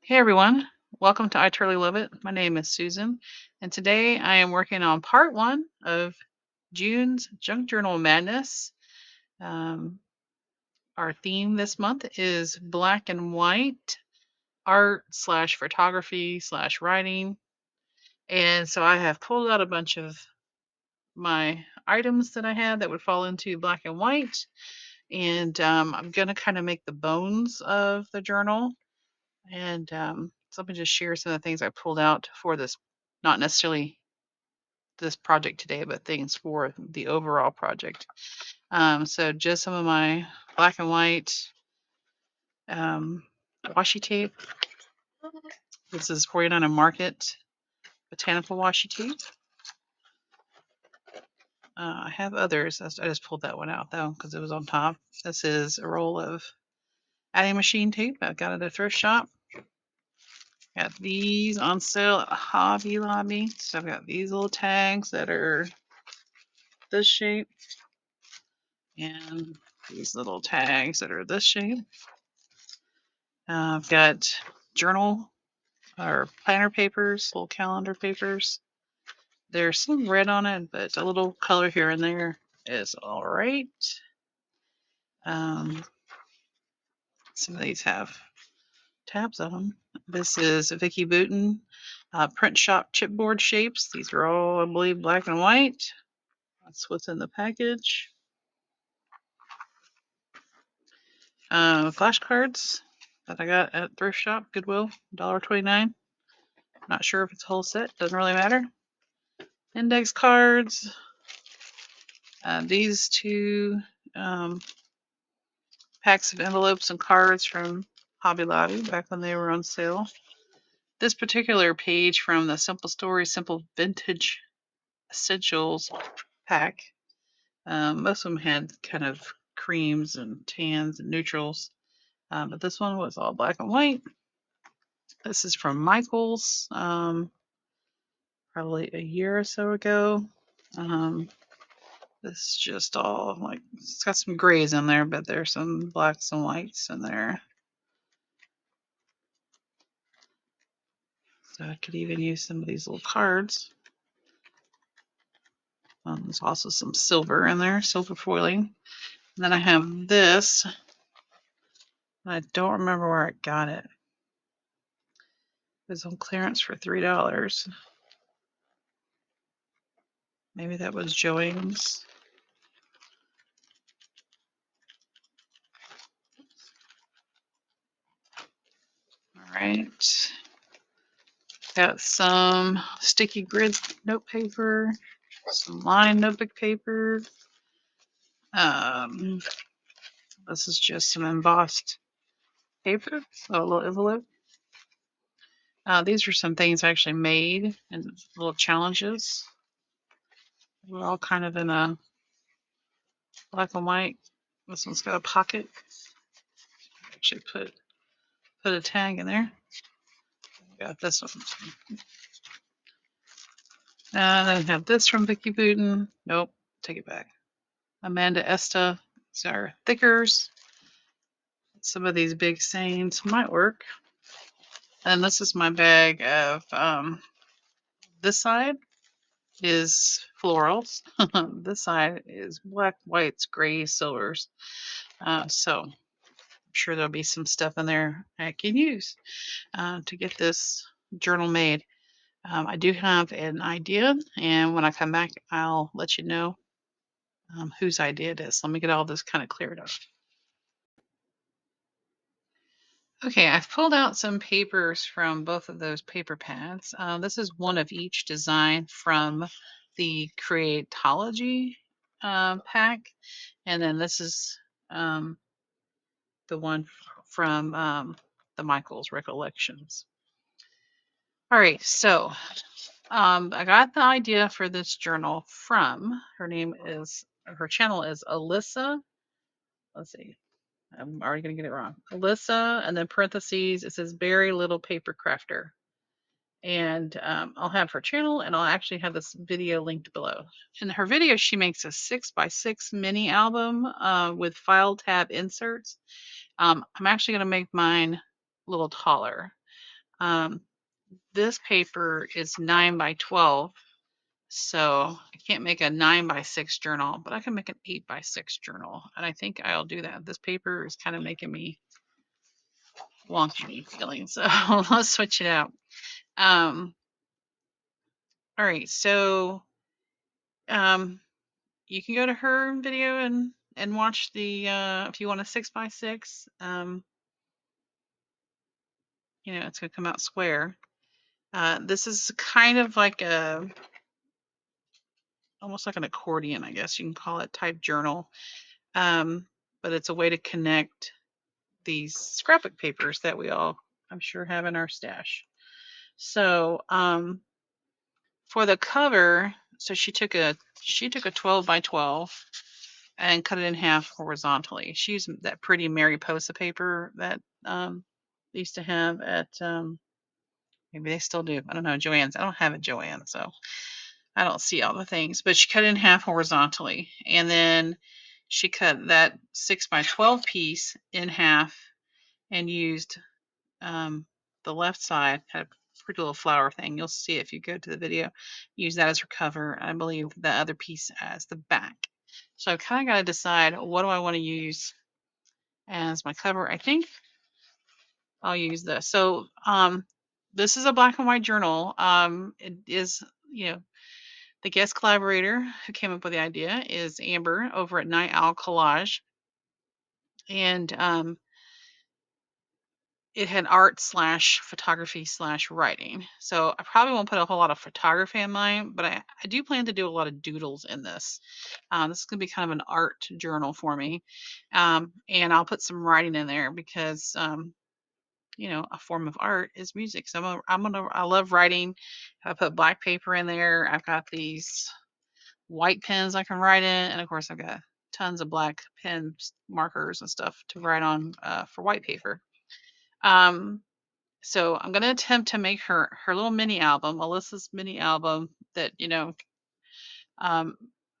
Hey everyone, welcome to I Totally Love It. My name is Susan, and today I am working on part one of June's Junk Journal Madness. Um, our theme this month is black and white art slash photography slash writing. And so I have pulled out a bunch of my items that I had that would fall into black and white. And I'm going to kind of make the bones of the journal. And so let me just share some of the things I pulled out for this, not necessarily this project today, but things for the overall project. So just some of my black and white washi tape. This is 49 and Market botanical washi tape. I have others. I just pulled that one out though because it was on top. This is a roll of adding machine tape. I got it at a thrift shop. Got these on sale at Hobby Lobby. So I've got these little tags that are this shape and these little tags that are this shape. I've got journal or planner papers, little calendar papers. There's some red on it, but a little color here and there is all right. Some of these have tabs on them. This is Vicky Booten print shop chipboard shapes. These are all, I believe, black and white. That's what's in the package. Flashcards that I got at thrift shop, Goodwill, $1.29. Not sure if it's a whole set, doesn't really matter. Index cards. These two packs of envelopes and cards from Hobby Lobby back when they were on sale. This particular page from the Simple Story, Simple Vintage Essentials pack. Most of them had kind of creams and tans and neutrals, but this one was all black and white. This is from Michael's, probably a year or so ago. This is just all like, it's got some grays in there, but there's some blacks and whites in there. So I could even use some of these little cards. There's also some silver in there, silver foiling. And then I have this. I don't remember where I got it. It was on clearance for $3. Maybe that was Joann's. All right. Got some sticky grid note paper, some lined notebook paper. This is just some embossed paper, so a little envelope. These are some things I actually made and little challenges. We're all kind of in a black and white. This one's got a pocket. Actually put a tag in there. Got this one. And then I have this from Vicky Booten. Nope, take it back. Amanda Esta. These are thickers. Some of these big sayings might work. And this is my bag of, this side is florals. This side is black, whites, grays, silvers. So I'm sure there'll be some stuff in there I can use to get this journal made. I do have an idea, and when I come back, I'll let you know whose idea it is. Let me get all this kind of cleared up. Okay, I've pulled out some papers from both of those paper pads. This is one of each design from the Creatology pack, and then this is the one from the Michael's Recollections. All right, so I got the idea for this journal from, her channel is Alyssa. Let's see, I'm already gonna get it wrong. Alyssa, and then parentheses, it says Very Little Paper Crafter. And I'll have her channel, and I'll actually have this video linked below. In her video, she makes a 6x6 mini album with file tab inserts. I'm actually going to make mine a little taller. This paper is 9 by 12, so I can't make a 9 by 6 journal, but I can make an 8 by 6 journal, and I think I'll do that. This paper is kind of making me wonky feeling, so let's switch it out. All right, so you can go to her video and watch the if you want a 6 by 6. It's gonna come out square. This is kind of like almost like an accordion, I guess you can call it, type journal. But it's a way to connect these scrapbook papers that we all, I'm sure, have in our stash. So for the cover, so she took a 12 by 12 and cut it in half horizontally. She used that pretty Mariposa paper that they used to have at maybe they still do. I don't know, Joann's. I don't have it, Joann, so I don't see all the things. But she cut it in half horizontally, and then she cut that 6 by 12 piece in half and used the left side had a pretty little flower thing. You'll see it if you go to the video. Use that as her cover. I believe the other piece as the back. So I've kind of got to decide, what do I want to use as my cover. I think I'll use this. So this is a black and white journal. It is, the guest collaborator who came up with the idea is Amber over at Night Owl Collage. And it had art slash photography slash writing. So I probably won't put a whole lot of photography in mine, but I do plan to do a lot of doodles in this. This is going to be kind of an art journal for me. And I'll put some writing in there because, a form of art is music. So I love writing. I put black paper in there. I've got these white pens I can write in. And of course I've got tons of black pens, markers and stuff to write on for white paper. So I'm gonna attempt to make her little mini album, Alyssa's mini album that,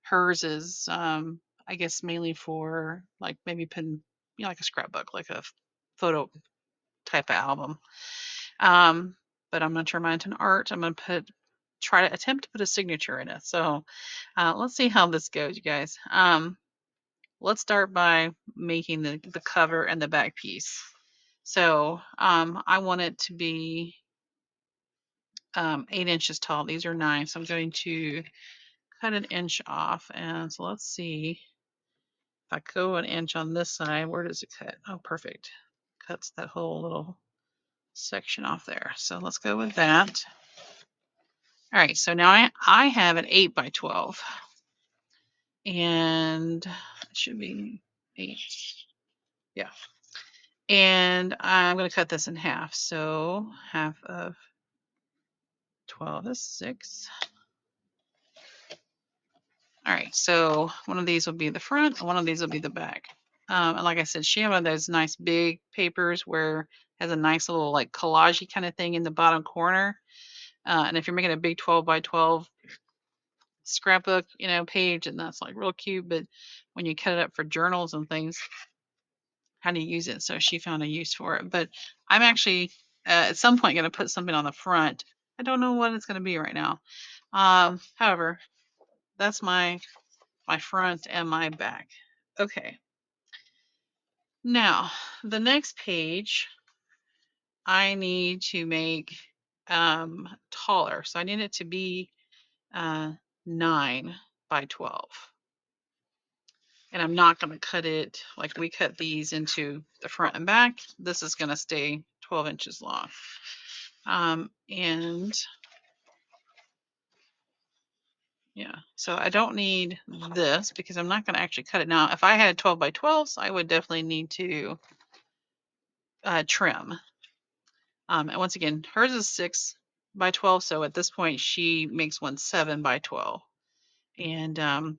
hers is, I guess mainly for like maybe putting, like a scrapbook, like a photo type of album. But I'm gonna turn mine into art. I'm gonna try to attempt to put a signature in it. So let's see how this goes, you guys. Let's start by making the cover and the back piece. So I want it to be 8 inches tall. These are 9, so I'm going to cut an inch off. And so let's see if I go an inch on this side. Where does it cut? Oh, perfect. Cuts that whole little section off there. So let's go with that. All right, so now I have an 8 by 12, and it should be 8. Yeah. And I'm going to cut this in half. So half of 12 is 6. All right, so one of these will be the front, and one of these will be the back. And like I said, she had one of those nice big papers where it has a nice little like collage kind of thing in the bottom corner. And if you're making a big 12 by 12 scrapbook, page, and that's like real cute, but when you cut it up for journals and things, how do you use it? So she found a use for it. But I'm actually at some point going to put something on the front. I don't know what it's going to be right now. However, that's my front and my back. Okay. Now, the next page, I need to make taller. So I need it to be 9 by 12. And I'm not going to cut it like we cut these into the front and back. This is going to stay 12 inches long. And yeah, so I don't need this because I'm not going to actually cut it. Now, if I had 12 by 12s, I would definitely need to trim. And once again, hers is 6 by 12. So at this point, she makes one 7 by 12. And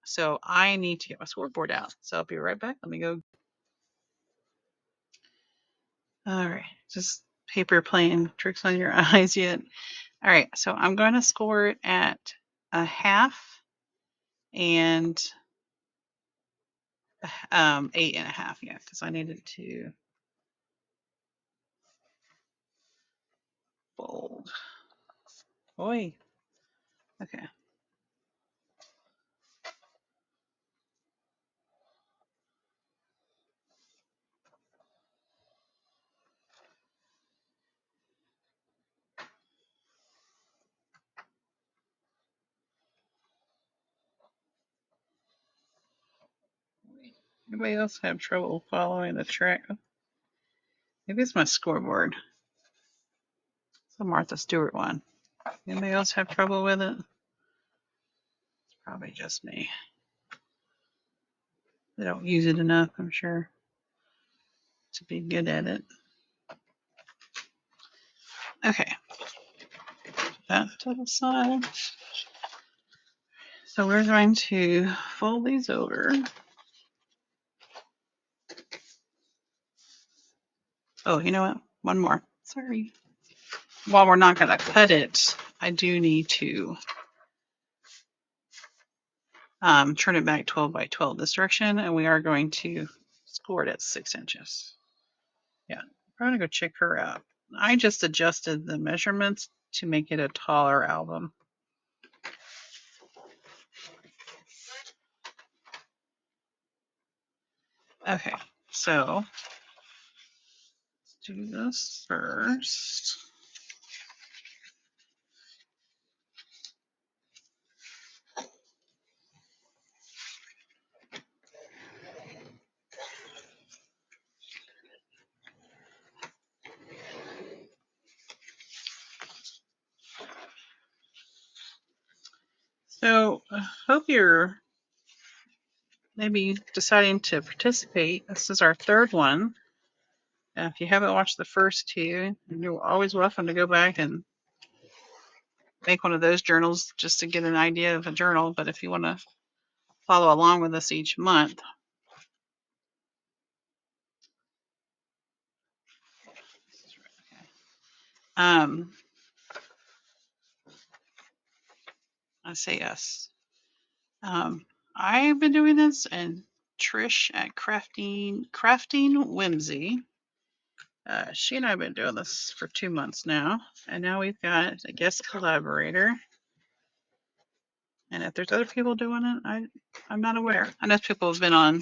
so I need to get my scoreboard out. So I'll be right back. Let me go. All right. Just paper playing tricks on your eyes yet. All right. So I'm going to score it at a half and 8.5. Yeah, because I needed to. fold. Oi. Okay. Anybody else have trouble following the track? Maybe it's my scoreboard. It's the Martha Stewart one. Anybody else have trouble with it? It's probably just me. I don't use it enough, I'm sure, to be good at it. Okay. That to the side. So we're going to fold these over. Oh, you know what? One more. Sorry. While we're not going to cut it, I do need to turn it back 12 by 12 this direction, and we are going to score it at 6 inches. Yeah, I'm going to go check her out. I just adjusted the measurements to make it a taller album. Okay, so let's do this first. So I hope you're maybe deciding to participate. This is our third one. If you haven't watched the first two, you're always welcome to go back and make one of those journals just to get an idea of a journal. But if you want to follow along with us each month, I say yes. I've been doing this, and Trish at Crafting Whimsy. She and I have been doing this for 2 months now, and now we've got a guest collaborator. And if there's other people doing it, I'm not aware. I know people have been on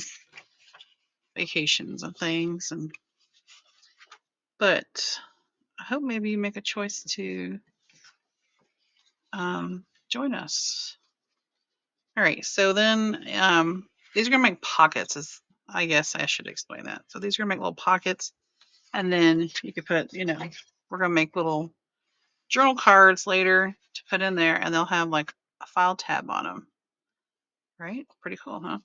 vacations and things, but I hope maybe you make a choice to join us. All right, so then these are gonna make pockets. I guess I should explain that. So these are gonna make little pockets, and then you could put, we're gonna make little journal cards later to put in there, and they'll have like a file tab on them. Right? Pretty cool, huh?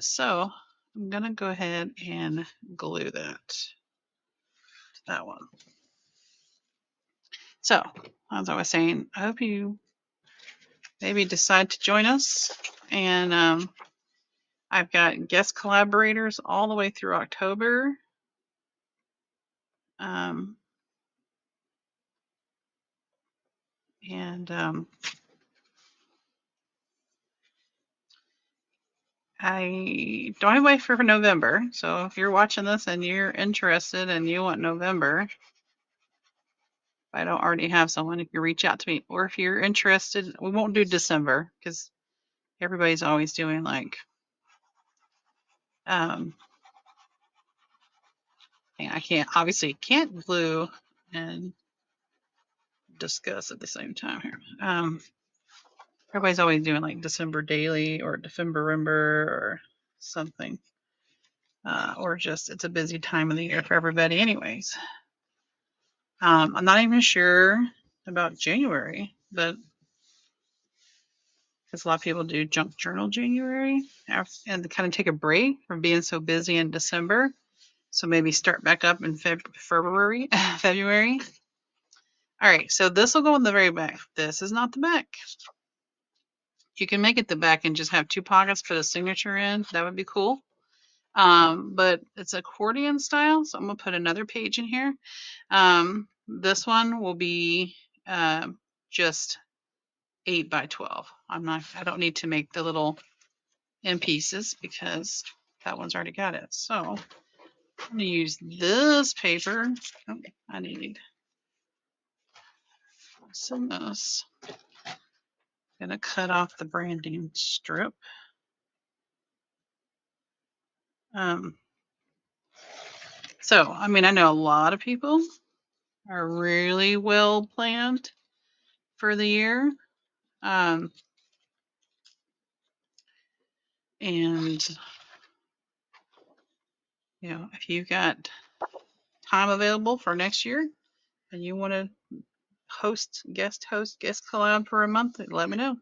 So I'm gonna go ahead and glue that to that one. So as I was saying, I hope you maybe decide to join us, and I've got guest collaborators all the way through October. I don't have a way for November. So if you're watching this and you're interested and you want November, if I don't already have someone, you can reach out to me. Or if you're interested, we won't do December because everybody's always doing like I can't glue and discuss at the same time here. Everybody's always doing like December daily or December or something. Or just it's a busy time of the year for everybody anyways. I'm not even sure about January, but because a lot of people do junk journal January and kind of take a break from being so busy in December. So maybe start back up in February. February. All right, so this will go in the very back. This is not the back. You can make it the back and just have 2 pockets, put a signature in. That would be cool. But it's accordion style, so I'm gonna put another page in here. This one will be just 8 by 12. I don't need to make the little end pieces because that one's already got it. So I'm gonna use this paper. Oh, I need send this. Gonna cut off the branding strip. So, I mean, I know a lot of people are really well planned for the year. And you know, if you've got time available for next year and you want to guest collab for a month, let me know.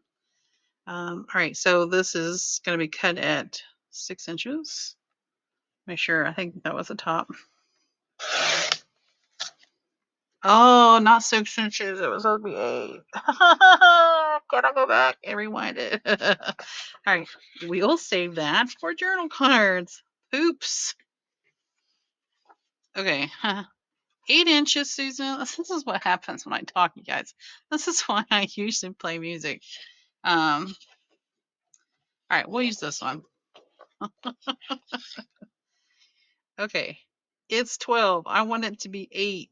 All right, so this is going to be cut at 6 inches. Make sure, I think that was the top. Oh, not 6 inches. It was supposed to be 8. Can I go back and rewind it? All right, we'll save that for journal cards. Oops. Okay. 8 inches, Susan. This is what happens when I talk, you guys. This is why I usually play music. All right, we'll use this one. Okay, it's 12. I want it to be 8.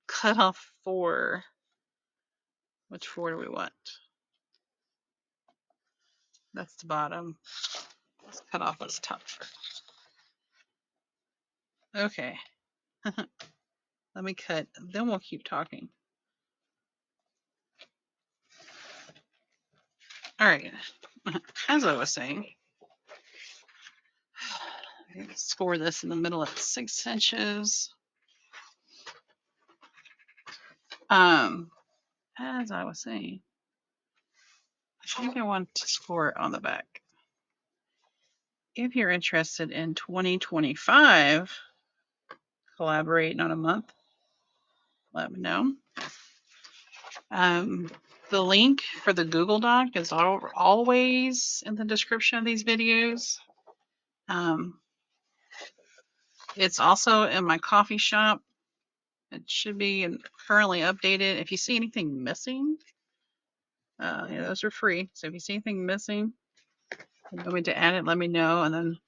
Cut off 4. Which 4 do we want? That's the bottom. Let's cut off what's top first. Okay. Let me cut, then we'll keep talking. All right. As I was saying, score this in the middle at 6 inches. As I was saying, I think I want to score it on the back. If you're interested in 2025, collaborating on a month, let me know. The link for the Google Doc is always in the description of these videos. It's also in my coffee shop. It should be currently updated. If you see anything missing, yeah, those are free. So if you see anything missing, you want me to add it, let me know, and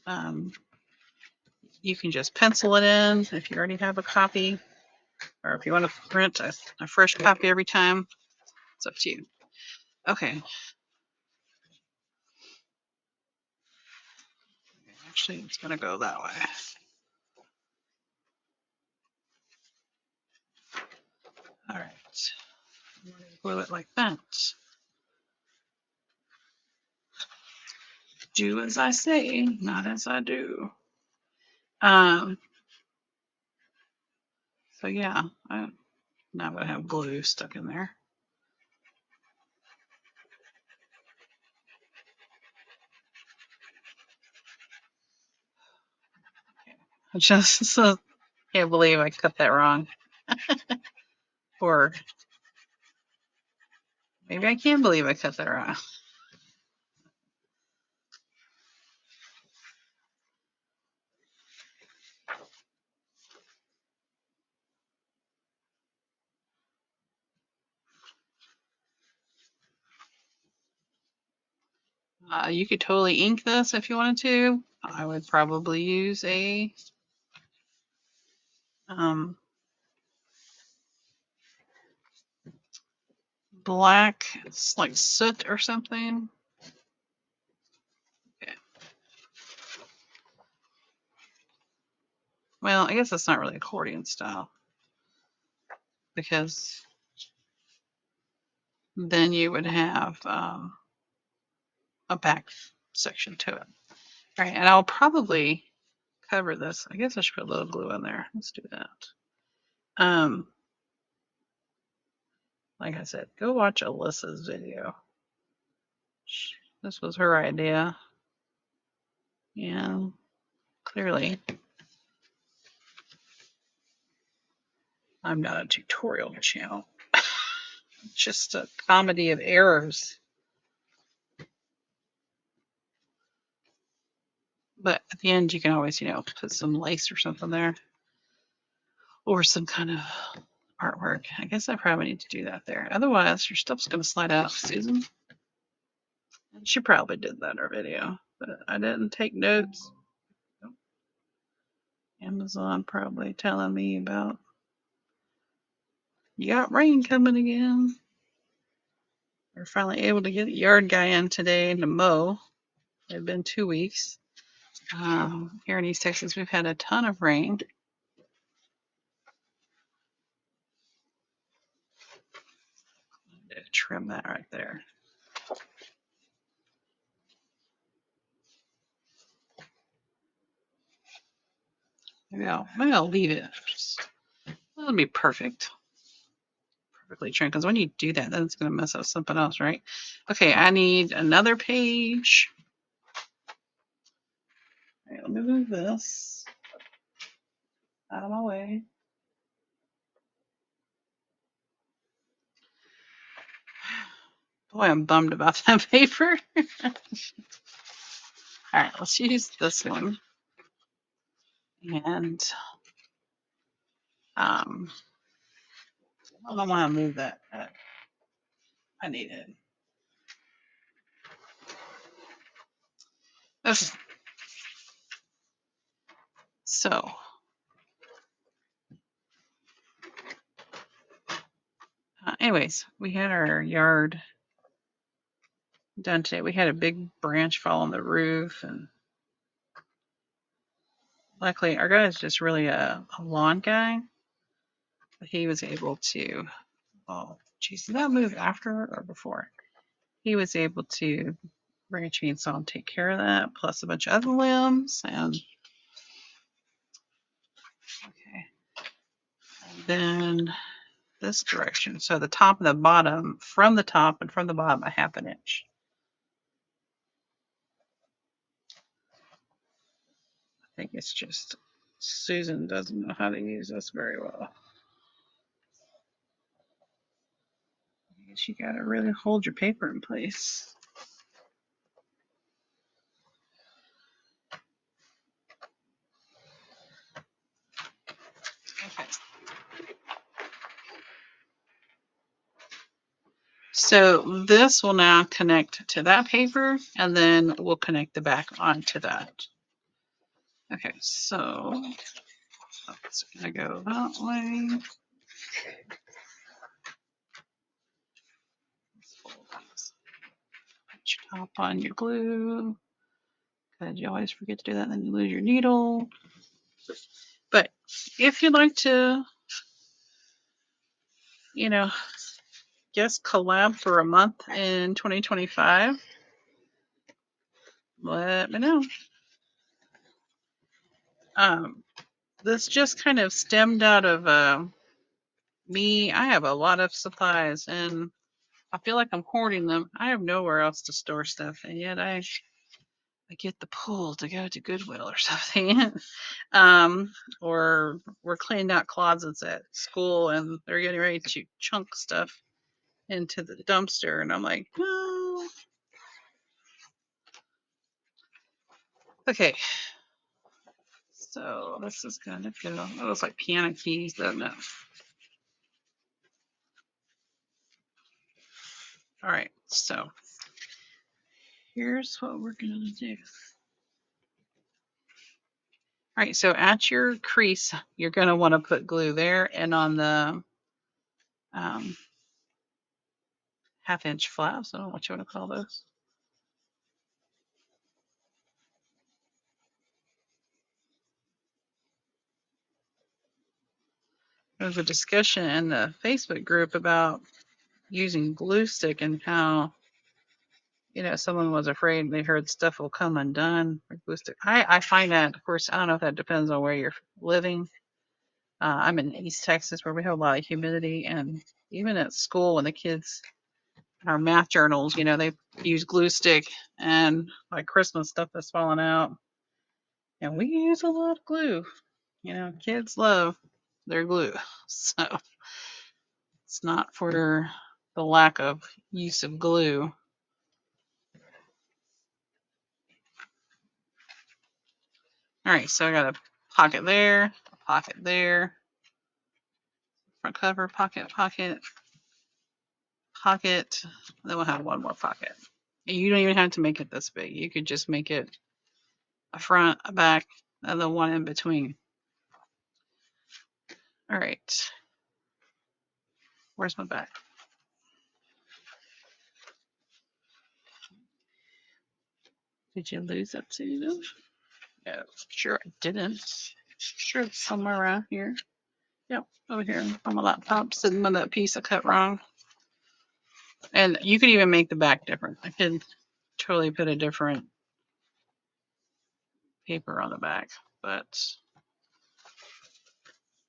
then you can just pencil it in if you already have a copy, or if you want to print a fresh copy every time. It's up to you. Okay. Actually, it's going to go that way. All right. I'm going to glue it like that. Do as I say, not as I do. So yeah, I'm not going to have glue stuck in there. I just can't believe I cut that wrong. Or maybe I can believe I cut that wrong. You could totally ink this if you wanted to. I would probably use a black, it's like soot or something. Okay. Well, I guess that's not really accordion style, because then you would have a back section to it. All right, and I'll probably cover this. I guess I should put a little glue in there. Let's do that. Like I said, go watch Alyssa's video. This was her idea. Yeah, clearly I'm not a tutorial channel. Just a comedy of errors. But at the end, you can always, put some lace or something there. Or some kind of artwork. I guess I probably need to do that there. Otherwise, your stuff's going to slide out, Susan. She probably did that in her video, but I didn't take notes. Amazon probably telling me about You got rain coming again. We're finally able to get a yard guy in today to mow. It's been 2 weeks. Here in East Texas, we've had a ton of rain. Trim that right there. Maybe I'll leave it. That'll be perfect. Perfectly trimmed. Because when you do that, then it's going to mess up something else, right? Okay, I need another page. All right, let me move this out of my way. Boy, I'm bummed about that paper. All right, let's use this one. And I don't want to move that. I need it. Okay. So, anyways, we had our yard done today. We had a big branch fall on the roof, and luckily, our guy is just really a lawn guy. He was able to. Oh, geez, did that move after or before? He was able to bring a chainsaw and take care of that, plus a bunch of other limbs. And okay, and then this direction. So the top and the bottom, from the top and from the bottom, a half an inch. I think it's just Susan doesn't know how to use this very well. I guess you gotta really hold your paper in place. Okay. So this will now connect to that paper, and then we'll connect the back onto that. Okay, so it's gonna go that way. Put your top on your glue, because you always forget to do that, and then you lose your needle. But if you'd like to, you know, guest collab for a month in 2025, let me know. This just kind of stemmed out of me. I have a lot of supplies, and I feel like I'm hoarding them. I have nowhere else to store stuff, and yet I get the pull to go to Goodwill or something. Or we're cleaning out closets at school, and they're getting ready to chunk stuff into the dumpster, and I'm like, no. Okay, so this is gonna go. It looks like piano keys, doesn't it? All right, so here's what we're gonna do. All right, so at your crease, you're going to want to put glue there, and on the um, half-inch flaps, I don't know what you want to call those. There was a discussion in the Facebook group about using glue stick and how, someone was afraid they heard stuff will come undone with glue stick. I find that, of course, I don't know if that depends on where you're living. I'm in East Texas where we have a lot of humidity, and even at school when the kids our math journals, they use glue stick and like Christmas stuff that's falling out. And we use a lot of glue. Kids love their glue. So it's not for the lack of use of glue. All right, so I got a pocket there, a pocket there, front cover, pocket, pocket, pocket. Then we'll have one more pocket. And you don't even have to make it this big. You could just make it a front, a back, and the one in between. All right. Where's my back? Did you lose that too? No, sure I didn't. Sure it's somewhere around here. Yep, over here on my laptop, sitting on that piece I cut wrong. And you could even make the back different. I could totally put a different paper on the back, but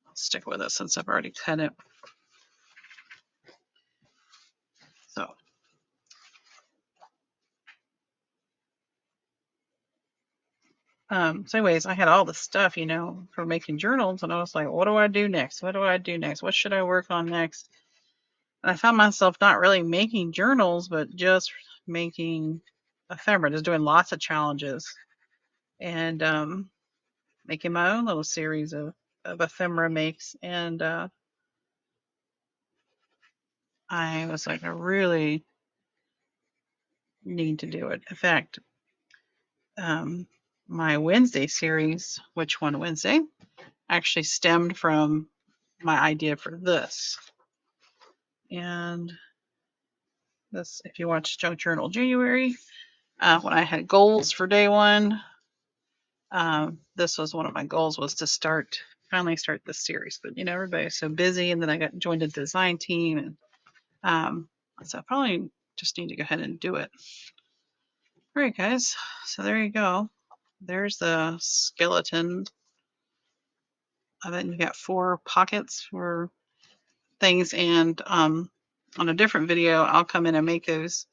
I'll stick with it since I've already cut it. So, so anyways, I had all the stuff, for making journals, and I was like, what do I do next? What do I do next? What should I work on next? And I found myself not really making journals, but just making ephemera, just doing lots of challenges and making my own little series of ephemera makes. And I was like, I really need to do it. In fact, my Wednesday series, Which One Wednesday, actually stemmed from my idea for this. And this, if you watch Junk Journal January, when I had goals for day one, this was one of my goals, was to finally start this series. But everybody's so busy, and then I got joined the design team, and so I probably just need to go ahead and do it. All right, guys. So there you go. There's the skeleton of it. And you got 4 pockets for things, and on a different video, I'll come in and make those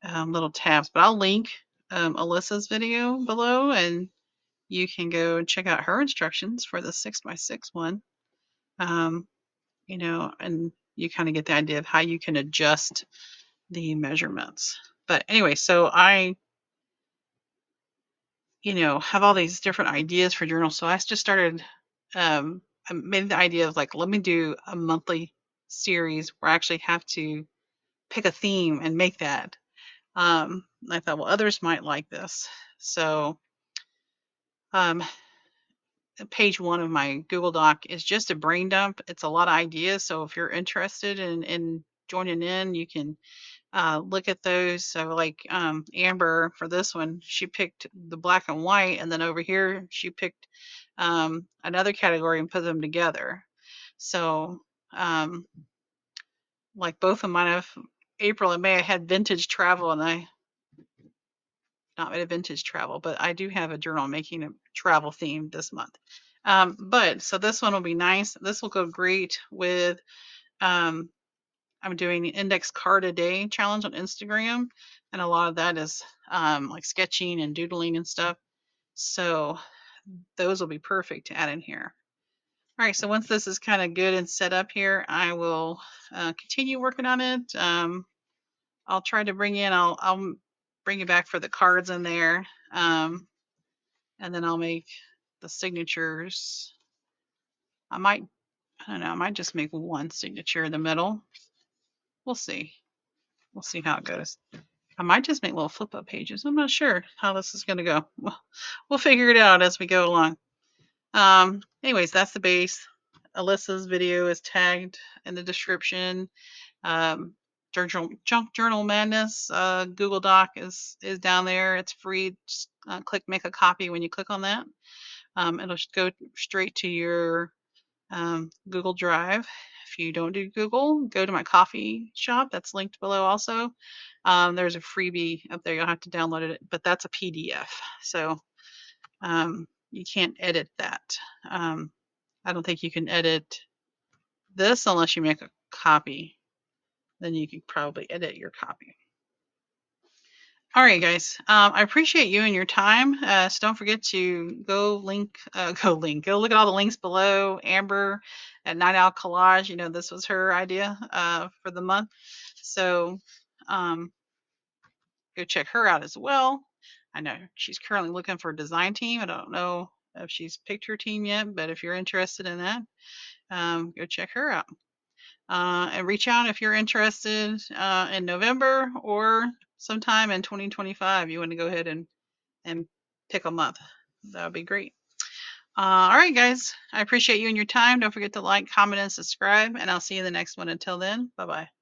little tabs. But I'll link Alyssa's video below, and you can go check out her instructions for the 6x6 one. And you kind of get the idea of how you can adjust the measurements. But anyway, so I, have all these different ideas for journals. So I just started, I made the idea of like, let me do a monthly series where I actually have to pick a theme and make that. I thought, well, others might like this. So page 1 of my Google Doc is just a brain dump. It's a lot of ideas. So if you're interested in joining in, you can look at those. So like Amber, for this one, she picked the black and white, and then over here she picked another category and put them together. So like both of mine, April and May, I had vintage travel, and I not made a vintage travel, but I do have a journal making a travel theme this month. But so this one will be nice. This will go great with I'm doing the index card a day challenge on Instagram, and a lot of that is like sketching and doodling and stuff. So those will be perfect to add in here. All right, so once this is kind of good and set up here, I will continue working on it. I'll try to bring in, I'll bring it back for the cards in there, and then I'll make the signatures. I don't know, I might just make one signature in the middle. We'll see. We'll see how it goes. I might just make little flip up pages. I'm not sure how this is going to go. We'll figure it out as we go along. Anyways, that's the base. Alyssa's video is tagged in the description. Junk Journal Madness Google Doc is down there. It's free. Just click make a copy when you click on that. It'll go straight to your Google Drive. If you don't do Google, go to my coffee shop. That's linked below also. There's a freebie up there. You'll have to download it, but that's a PDF. So you can't edit that. I don't think you can edit this unless you make a copy. Then you can probably edit your copy. All right, guys. I appreciate you and your time. So don't forget to go look at all the links below. Amber at Night Owl Collage. This was her idea for the month. So go check her out as well. I know she's currently looking for a design team. I don't know if she's picked her team yet, but if you're interested in that, go check her out. And reach out if you're interested in November or sometime in 2025. You want to go ahead and pick a month. That would be great. All right, guys. I appreciate you and your time. Don't forget to like, comment, and subscribe, and I'll see you in the next one. Until then, bye bye.